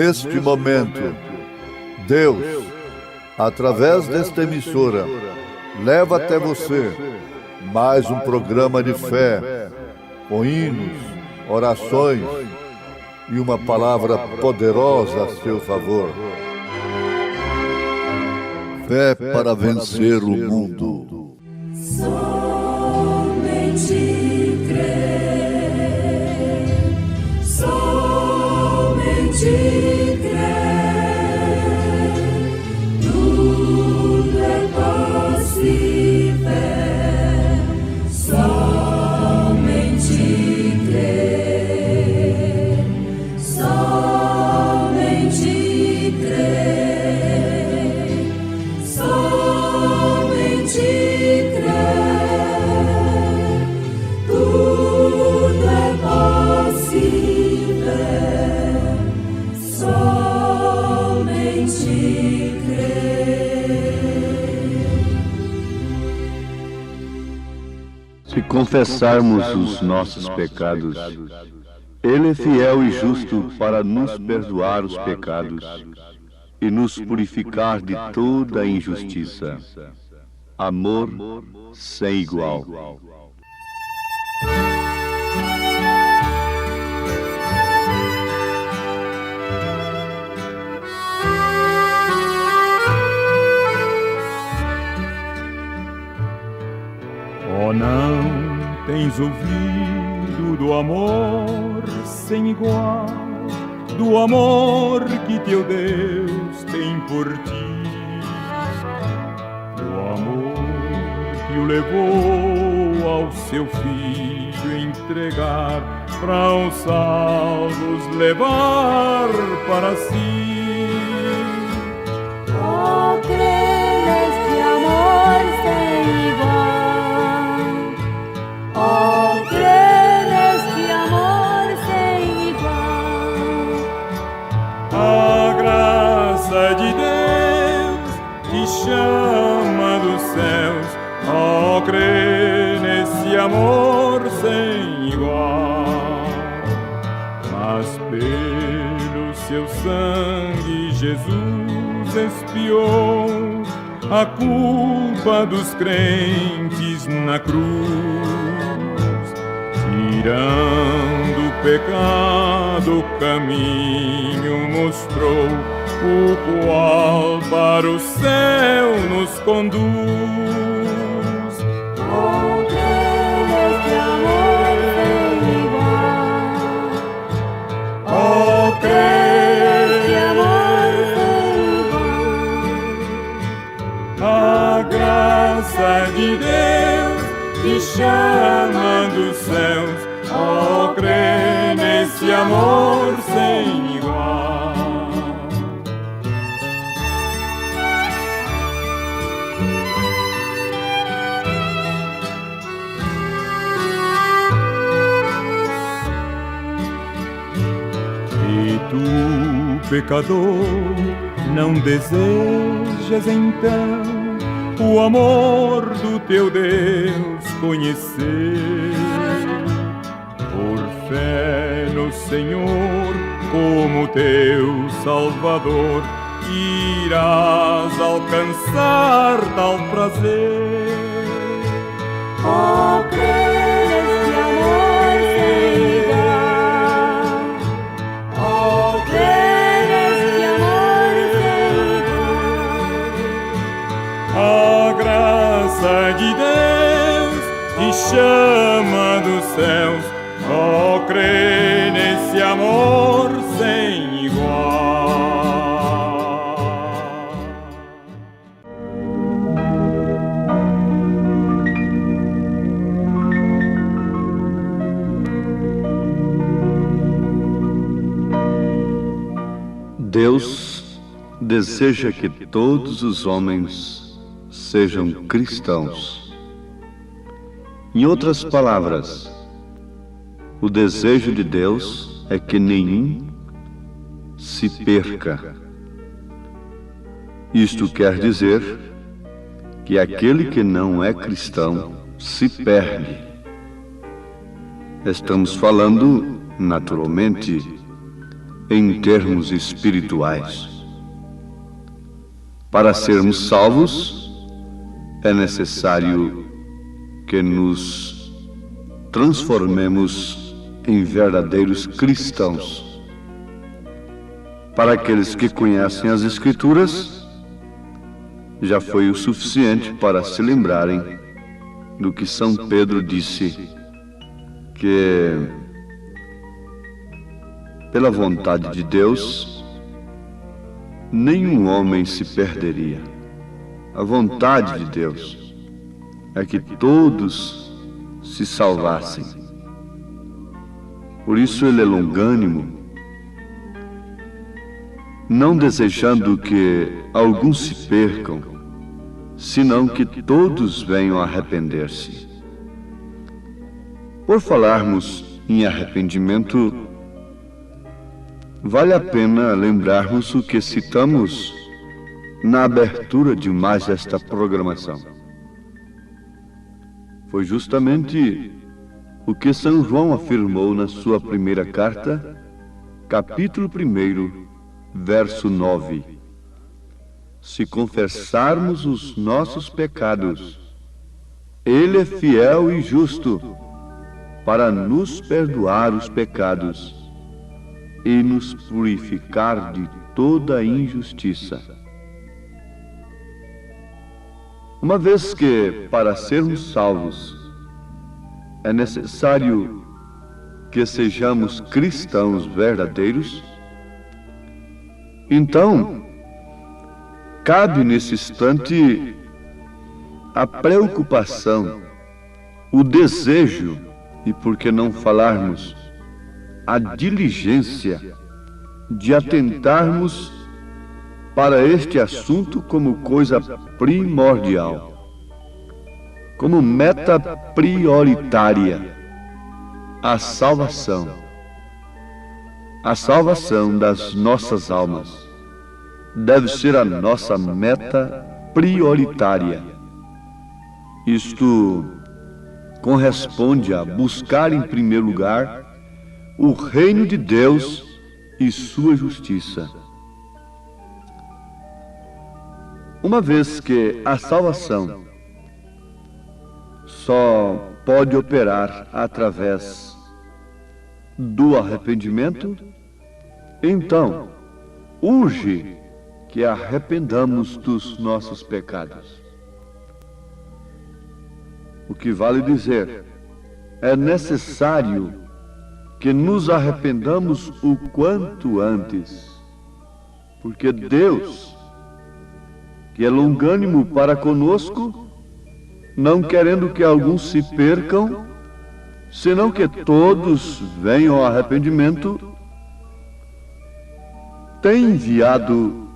neste momento, Deus, através desta emissora, leva até você mais um programa de fé, com hinos, orações e uma palavra poderosa a seu favor. Fé para vencer o mundo. Somente crer, somente crer, tudo é possível, somente crer, somente crer, somente crer, tudo é possível, somente crer. Se confessarmos os nossos pecados, Ele é fiel e justo para nos perdoar os pecados e nos purificar de toda a injustiça. Amor sem igual. Oh, não tens ouvido do amor sem igual, do amor que teu Deus tem por ti, o amor que o levou ao seu Filho entregar, para os salvos levar para si. Oh, crê neste amor sem igual, oh, crê neste amor sem igual. A graça de Deus te chama dos céus, oh, crê nesse amor sem igual. Mas pelo seu sangue Jesus expiou a culpa dos crentes na cruz, tirando o pecado, o caminho mostrou, o qual para o céu nos conduz. Oh, crê neste amor sem igual, Oh, neste amor sem igual. a graça de Deus te chama dos céus, oh, crê nesse amor sem igual. E tu, pecador, não desejas então o amor do teu Deus conhecer? Por fé no Senhor como teu Salvador, irás alcançar tal prazer. Oh, crê neste amor sem igual, oh, crê neste amor sem igual. A graça de Deus te chama dos céus, oh, crê nesse amor sem igual. Deus deseja que todos os homens sejam cristãos. Em outras palavras, o desejo de Deus é que nenhum se perca. Isto quer dizer que aquele que não é cristão se perde. Estamos falando, naturalmente, em termos espirituais. Para sermos salvos, é necessário que nos transformemos em verdadeiros cristãos. Para aqueles que conhecem as Escrituras, já foi o suficiente para se lembrarem do que São Pedro disse, que pela vontade de Deus, nenhum homem se perderia. A vontade de Deus é que todos se salvassem. Por isso ele é longânimo, não desejando que alguns se percam, senão que todos venham a arrepender-se. Por falarmos em arrependimento, vale a pena lembrarmos o que citamos na abertura de mais esta programação. Foi justamente o que São João afirmou na sua primeira carta, capítulo 1, verso 9. Se confessarmos os nossos pecados, Ele é fiel e justo para nos perdoar os pecados e nos purificar de toda injustiça. Uma vez que, para sermos salvos, é necessário que sejamos cristãos verdadeiros, então, cabe nesse instante a preocupação, o desejo e, por que não falarmos, a diligência de atentarmos para este assunto como coisa primordial, como meta prioritária, a salvação das nossas almas deve ser a nossa meta prioritária. Isto corresponde a buscar em primeiro lugar o reino de Deus e sua justiça. Uma vez que a salvação só pode operar através do arrependimento, então urge que arrependamos dos nossos pecados. O que vale dizer, é necessário que nos arrependamos o quanto antes, porque Deus, que é longânimo para conosco, não querendo que alguns se percam, senão que todos venham ao arrependimento, tem enviado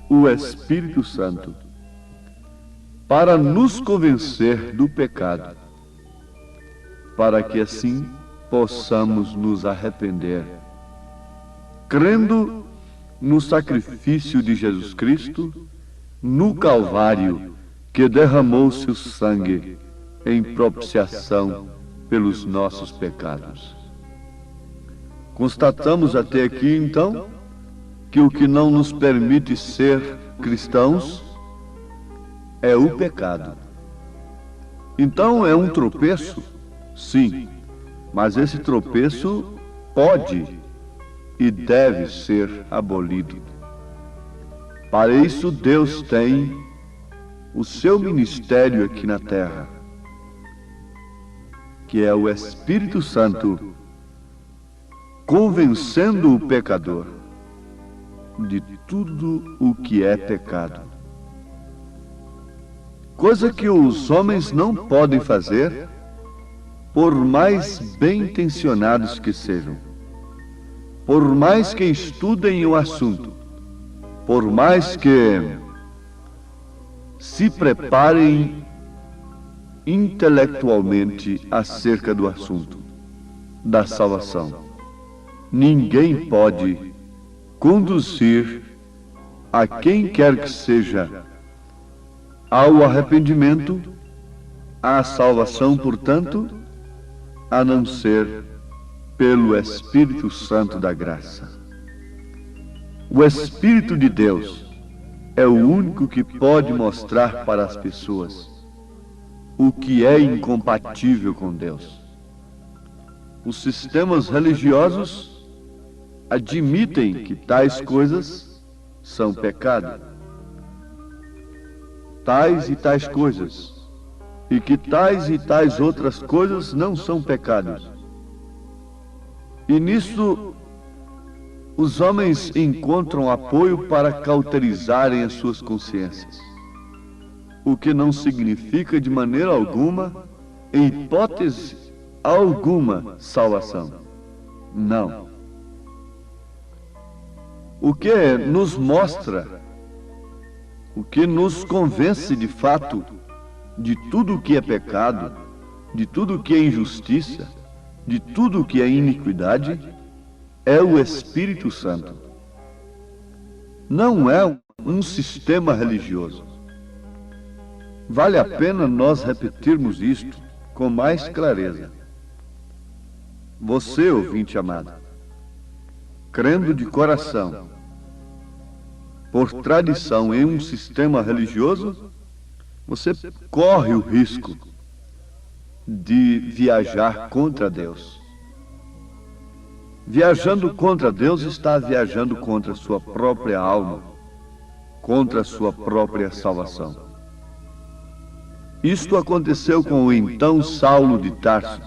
o Espírito Santo para nos convencer do pecado, para que assim possamos nos arrepender, crendo no sacrifício de Jesus Cristo, no Calvário, que derramou seu sangue em propiciação pelos nossos pecados. Constatamos até aqui, então, que o que não nos permite ser cristãos é o pecado. Então é um tropeço? Sim, mas esse tropeço pode e deve ser abolido. Para isso Deus tem o seu ministério aqui na terra, que é o Espírito Santo, convencendo o pecador de tudo o que é pecado. Coisa que os homens não podem fazer, por mais bem intencionados que sejam, por mais que estudem o assunto, por mais que se preparem intelectualmente acerca do assunto da salvação. Ninguém pode conduzir a quem quer que seja ao arrependimento, à salvação, portanto, a não ser pelo Espírito Santo da graça. O Espírito de Deus é o único que pode mostrar para as pessoas o que é incompatível com Deus. Os sistemas religiosos admitem que tais coisas são pecado, tais e tais coisas, e que tais e tais outras coisas não são pecados. E nisso os homens encontram apoio para cauterizarem as suas consciências, o que não significa de maneira alguma, em hipótese alguma, salvação. Não. O que nos mostra, o que nos convence de fato de tudo o que é pecado, de tudo o que é injustiça, de tudo o que é iniquidade, é o Espírito Santo. Não é um sistema religioso. Vale a pena nós repetirmos isto com mais clareza. Você, ouvinte amado, crendo de coração, por tradição em um sistema religioso, você corre o risco de viajar contra Deus. Viajando contra Deus, está viajando contra a sua própria alma, contra a sua própria salvação. Isto aconteceu com o então Saulo de Tarso.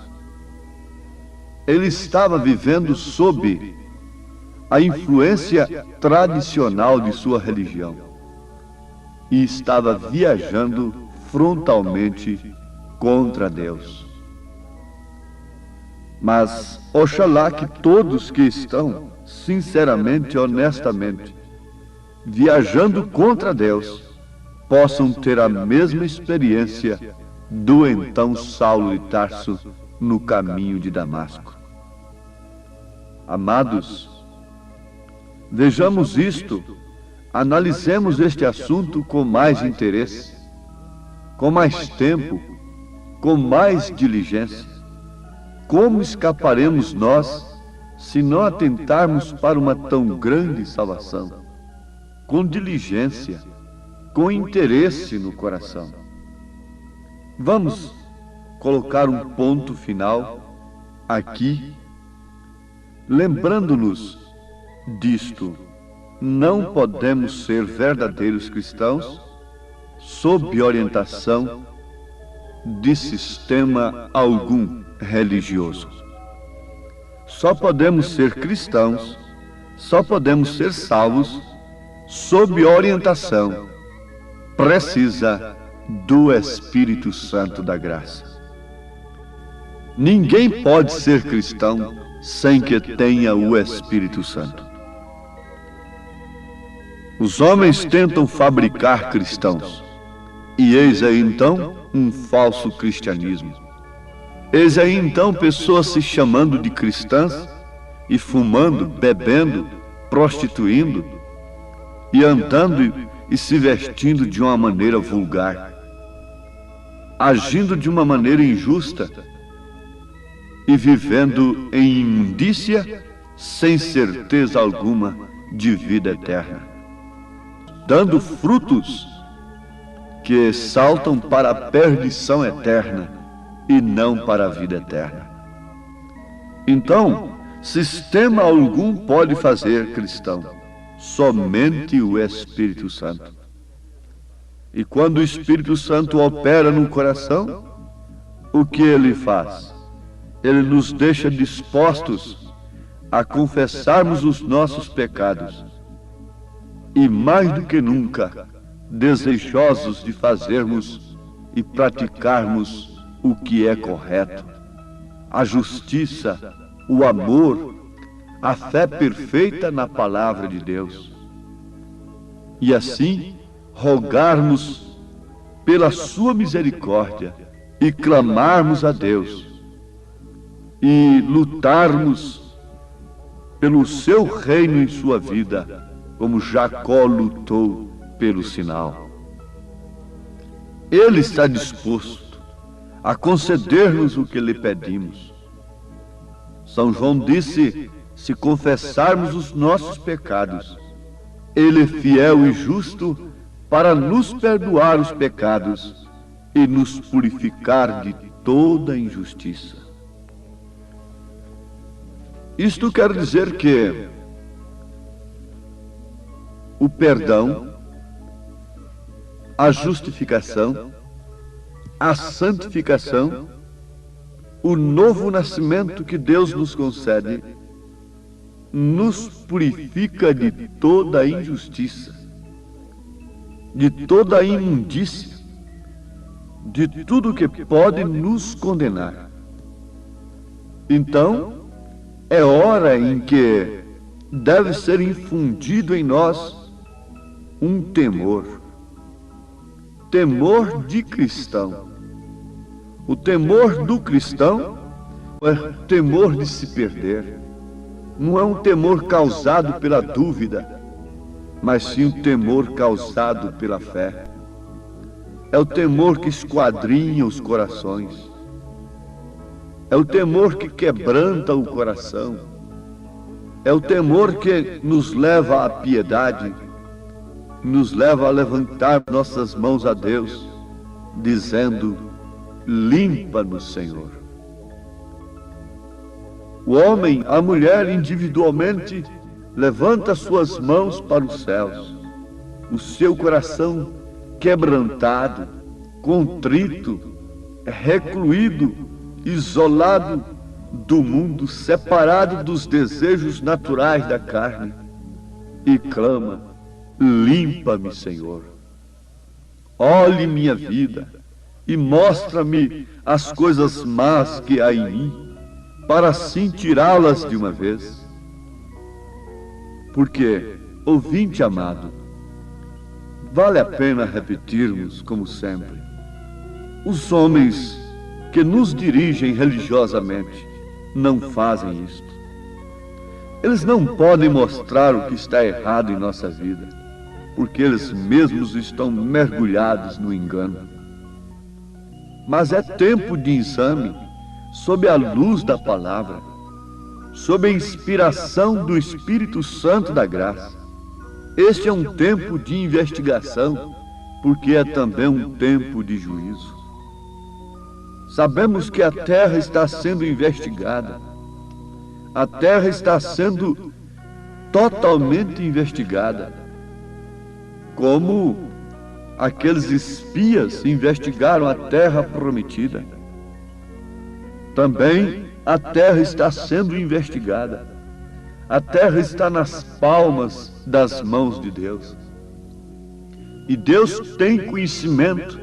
Ele estava vivendo sob a influência tradicional de sua religião e estava viajando frontalmente contra Deus. Mas oxalá que todos que estão sinceramente e honestamente viajando contra Deus possam ter a mesma experiência do então Saulo de Tarso no caminho de Damasco. Amados, vejamos isto, analisemos este assunto com mais interesse, com mais tempo, com mais diligência. Como escaparemos nós se não atentarmos para uma tão grande salvação? Com diligência, com interesse no coração. Vamos colocar um ponto final aqui, lembrando-nos disto. Não podemos ser verdadeiros cristãos sob orientação de sistema algum religioso. Só podemos ser cristãos, só podemos ser salvos sob orientação precisa do Espírito Santo da graça. Ninguém pode ser cristão sem que tenha o Espírito Santo. Os homens tentam fabricar cristãos, e eis aí então um falso cristianismo. Eis aí então pessoas se chamando de cristãs e fumando, bebendo, prostituindo e andando e se vestindo de uma maneira vulgar, agindo de uma maneira injusta e vivendo em imundícia sem certeza alguma de vida eterna, dando frutos que saltam para a perdição eterna e não para a vida eterna. Então, sistema algum pode fazer cristão, somente o Espírito Santo. E quando o Espírito Santo opera no coração, o que ele faz? Ele nos deixa dispostos a confessarmos os nossos pecados e, mais do que nunca, desejosos de fazermos e praticarmos o que é correto, a justiça, o amor, a fé perfeita na palavra de Deus. E assim, rogarmos pela sua misericórdia e clamarmos a Deus e lutarmos pelo seu reino em sua vida, como Jacó lutou pelo sinal. Ele está disposto a conceder-nos o que lhe pedimos. São João disse: se confessarmos os nossos pecados, Ele é fiel e justo para nos perdoar os pecados e nos purificar de toda injustiça. Isto quer dizer que o perdão, a justificação, a santificação, o novo nascimento que Deus nos concede, nos purifica de toda a injustiça, de toda a imundícia, de tudo que pode nos condenar. Então, é hora em que deve ser infundido em nós um temor de cristão. O temor do cristão é temor de se perder. Não é um temor causado pela dúvida, mas sim um temor causado pela fé. É o temor que esquadrinha os corações. É o temor que quebranta o coração. É o temor que nos leva à piedade, nos leva a levantar nossas mãos a Deus, dizendo: limpa-nos, Senhor. O homem, a mulher individualmente, levanta suas mãos para os céus. O seu coração quebrantado, contrito, recluído, isolado do mundo, separado dos desejos naturais da carne, e clama: limpa-me, Senhor. Olhe minha vida e mostra-me as coisas más que há em mim, para assim tirá-las de uma vez. Porque, ouvinte amado, vale a pena repetirmos, como sempre, os homens que nos dirigem religiosamente não fazem isto. Eles não podem mostrar o que está errado em nossa vida, porque eles mesmos estão mergulhados no engano. Mas é tempo de exame sob a luz da palavra, sob a inspiração do Espírito Santo da graça. Este é um tempo de investigação, porque é também um tempo de juízo. Sabemos que a terra está sendo investigada. A terra está sendo totalmente investigada, como aqueles espias investigaram a terra prometida. Também a terra está sendo investigada. A terra está nas palmas das mãos de Deus. E Deus tem conhecimento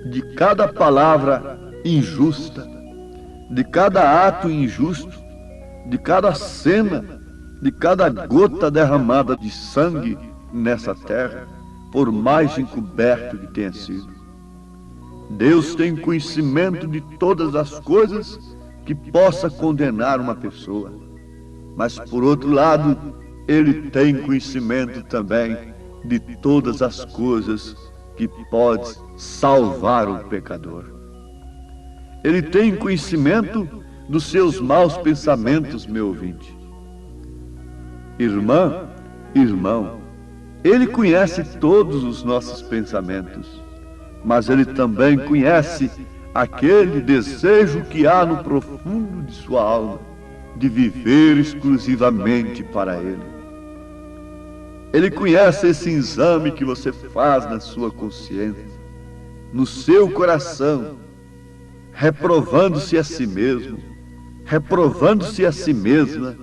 de cada palavra injusta, de cada ato injusto, de cada cena, de cada gota derramada de sangue nessa terra, por mais encoberto que tenha sido. Deus tem conhecimento de todas as coisas que possa condenar uma pessoa, mas por outro lado, Ele tem conhecimento também de todas as coisas que pode salvar o pecador. Ele tem conhecimento dos seus maus pensamentos, meu ouvinte. Irmã, irmão, Ele conhece todos os nossos pensamentos, mas Ele também conhece aquele desejo que há no profundo de sua alma, de viver exclusivamente para Ele. Ele conhece esse exame que você faz na sua consciência, no seu coração, reprovando-se a si mesmo, reprovando-se a si mesma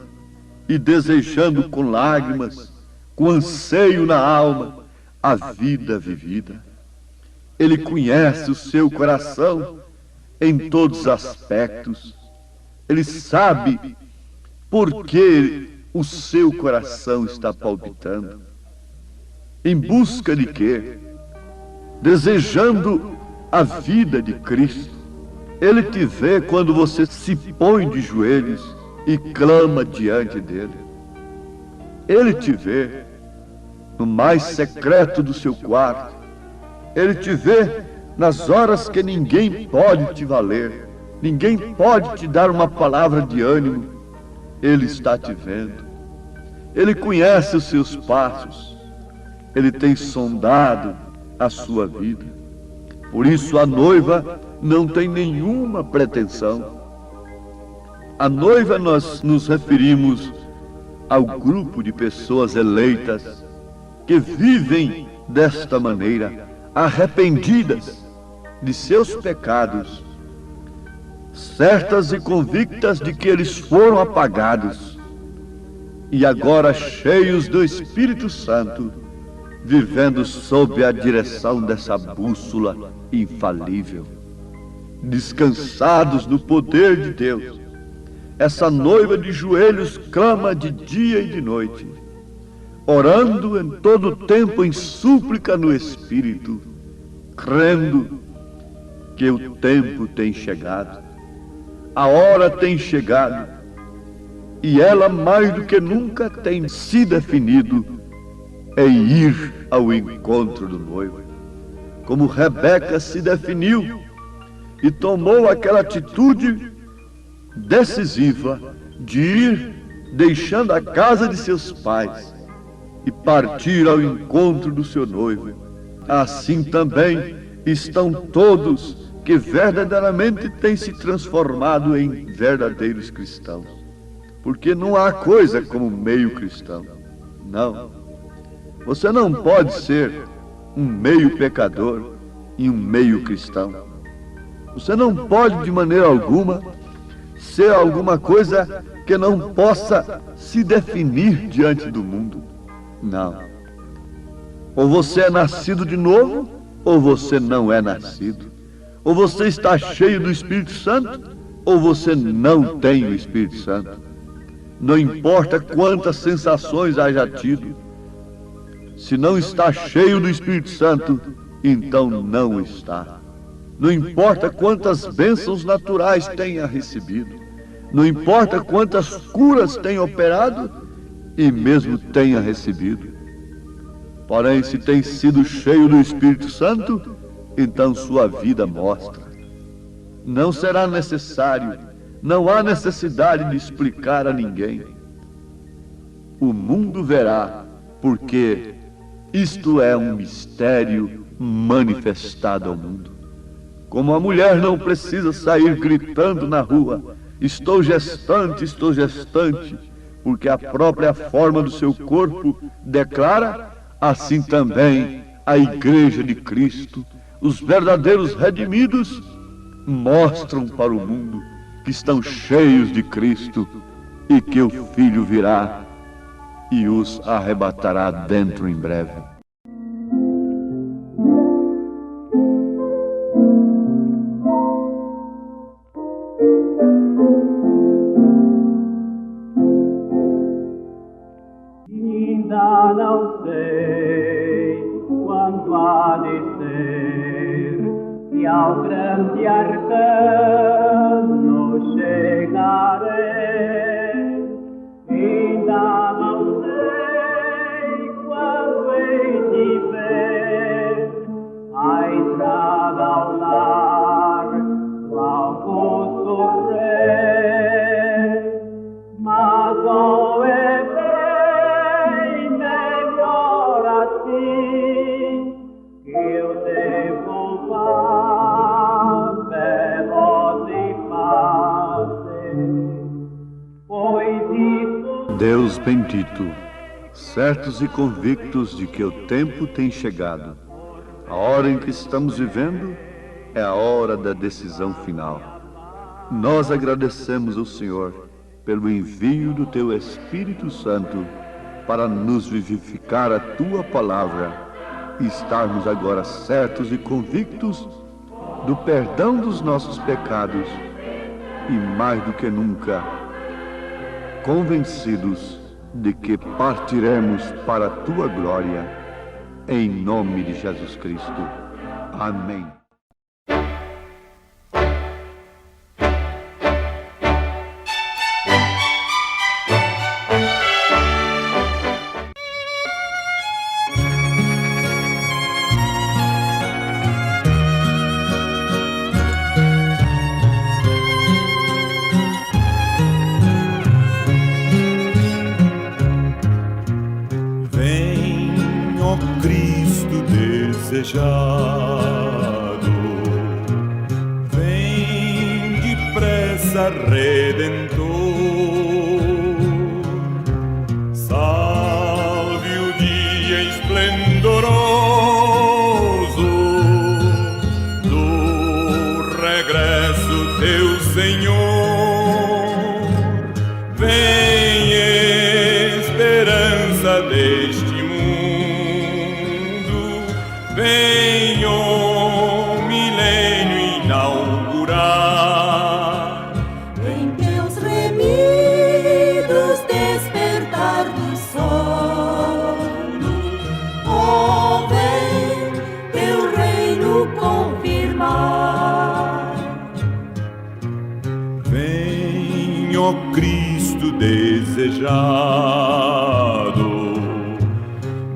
e desejando com lágrimas, com anseio na alma, a vida vivida. Ele conhece o seu coração em todos os aspectos. Ele sabe por que o seu coração está palpitando. Em busca de quê? Desejando a vida de Cristo. Ele te vê quando você se põe de joelhos e clama diante dele. Ele te vê no mais secreto do seu quarto. Ele te vê nas horas que ninguém pode te valer, ninguém pode te dar uma palavra de ânimo. Ele está te vendo. Ele conhece os seus passos, Ele tem sondado a sua vida. Por isso a noiva não tem nenhuma pretensão. A noiva, nós nos referimos ao grupo de pessoas eleitas que vivem desta maneira, arrependidas de seus pecados, certas e convictas de que eles foram apagados, e agora cheios do Espírito Santo, vivendo sob a direção dessa bússola infalível, descansados no poder de Deus. Essa noiva de joelhos clama de dia e de noite, orando em todo o tempo em súplica no Espírito, crendo que o tempo tem chegado, a hora tem chegado, e ela mais do que nunca tem se definido em ir ao encontro do noivo, como Rebeca se definiu e tomou aquela atitude decisiva de ir deixando a casa de seus pais e partir ao encontro do seu noivo. Assim também estão todos que verdadeiramente têm se transformado em verdadeiros cristãos, porque não há coisa como meio cristão. Não, você não pode ser um meio pecador e um meio cristão. Você não pode de maneira alguma ser alguma coisa que não possa se definir diante do mundo. Não. Ou você é nascido de novo, ou você não é nascido. Ou você está cheio do Espírito Santo, ou você não tem o Espírito Santo. Não importa quantas sensações haja tido, se não está cheio do Espírito Santo, então não está. Não importa quantas bênçãos naturais tenha recebido, não importa quantas curas tenha operado e mesmo tenha recebido. Porém, se tem sido cheio do Espírito Santo, então sua vida mostra. Não será necessário, não há necessidade de explicar a ninguém. O mundo verá, porque isto é um mistério manifestado ao mundo. Como a mulher não precisa sair gritando na rua, estou gestante, porque a própria forma do seu corpo declara, assim também a Igreja de Cristo, os verdadeiros redimidos, mostram para o mundo que estão cheios de Cristo e que o Filho virá e os arrebatará dentro em breve. Ainda não sei quando há de ser e ao grande arcano chegarei. Ainda não sei quando hei de ver a entrada ao lar do Augusto Rei, mas ou é bem melhor assim que o tempo vá veloz e fácil, pois isso. Deus bendito, certos e convictos de que o tempo tem chegado, a hora em que estamos vivendo é a hora da decisão final. Nós agradecemos ao Senhor pelo envio do Teu Espírito Santo para nos vivificar a Tua palavra e estarmos agora certos e convictos do perdão dos nossos pecados e, mais do que nunca, convencidos de que partiremos para a Tua glória, em nome de Jesus Cristo. Amém. desejado. Vem depressa, Redentor. Salve o dia esplendoroso do regresso teu Senhor. Vem esperança deste mundo, vem o milênio inaugurar. Vem teus remidos despertar do sono, oh, vem teu reino confirmar. Vem, ó Cristo desejado,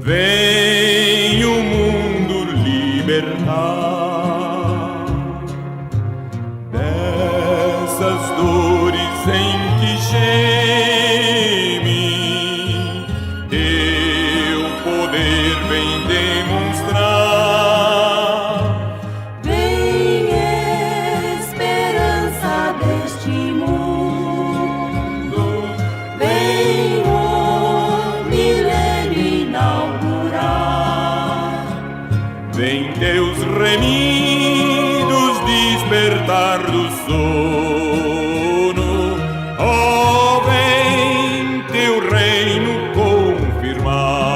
vem o mundo libertar dessas dores em que geme. Teu poder vem demonstrar. Vem esperança deste mundo, vem o milênio inaugurar. Vem teus remidos despertar do sono, oh, vem teu reino confirmar.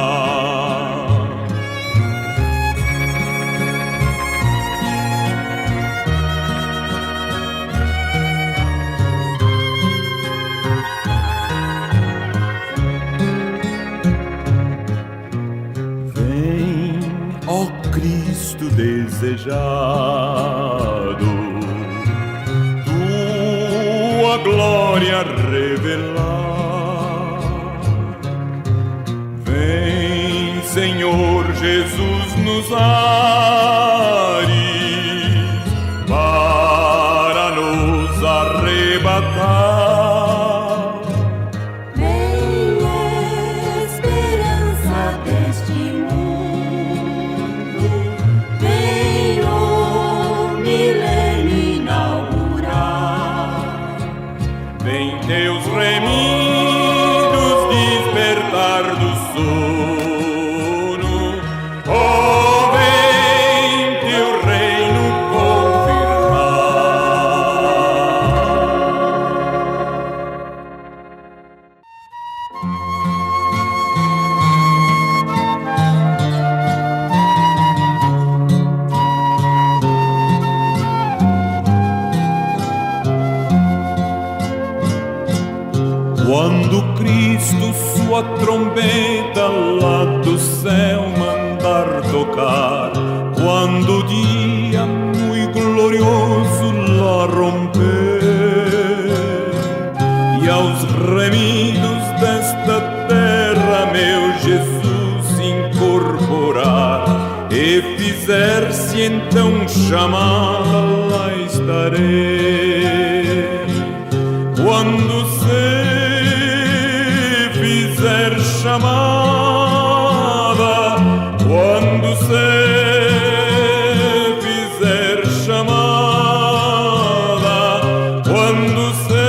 Vem, ó Cristo desejado, tua glória revelar. Vem, Senhor Jesus, nos ares para nos arrebatar. Vem esperança deste mundo, vem o milênio inaugurar. Vem teus remidos despertar do sono, oh, vem teu reino Quando Cristo sua trombeta lá do céu mandar tocar, quando o dia muito glorioso lá romper, e aos remidos desta terra meu Jesus incorporar, e fizer-se então chamada, lá estarei. Quando se fizer chamada, quando se fizer chamada, quando se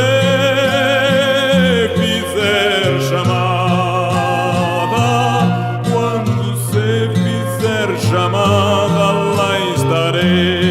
fizer chamada, quando se fizer chamada, lá estarei.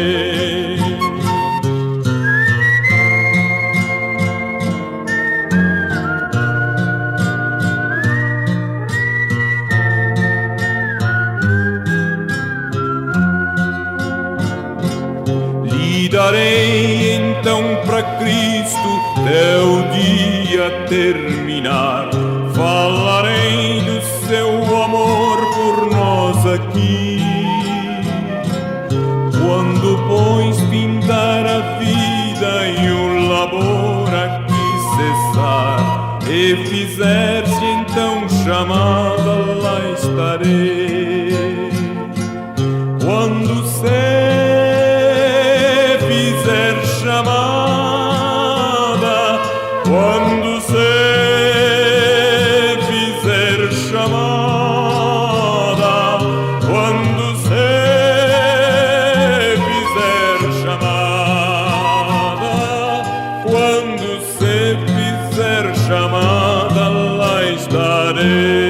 Darei então pra Cristo teu dia terminar, falarei do seu amor por nós aqui. Quando pois findar a vida e o labor aqui cessar, e fizer-se então chamada, lá estarei. Quando se fizer chamada, quando se fizer chamada, quando se valer.